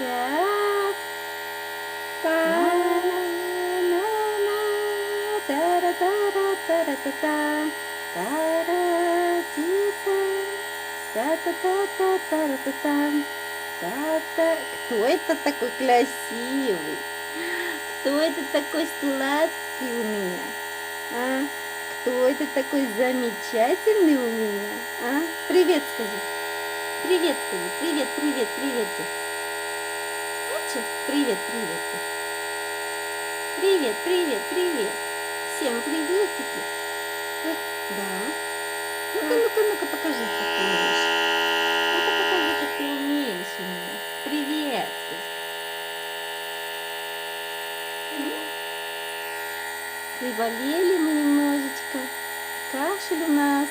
Так. На-на-на-на. Тара-тара-тара-та-та. Тара-ти-та. Та-та-та-та-тара-та-та. Та-та. Кто это такой красивый? Кто это такой сладкий у меня? А? Кто это такой замечательный у меня? А? Привет скажи. Привет скажи. Привет, привет, привет. Лучше? Привет, привет. Привет, привет, привет. Всем приветики. Эх, да. Ну-ка, ну-ка, ну-ка, покажи, как ты умеешь. Ну-ка, покажи, как ты умеешь у меня. Привет, скажи. Приболели мы немножечко. Кашель у нас.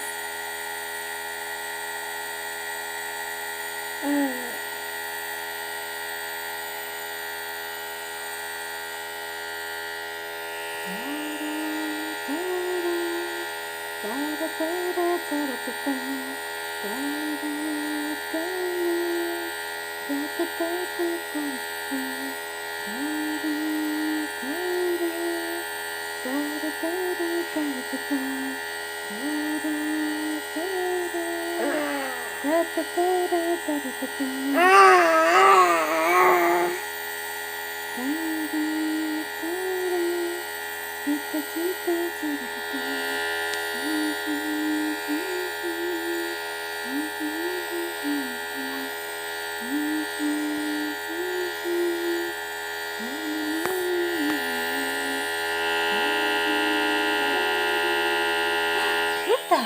Это?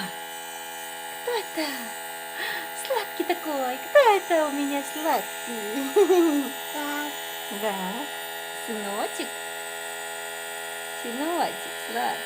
Кто это? Сладкий такой. Кто это у меня сладкий? Да. Сыночек. Сыночек сладкий.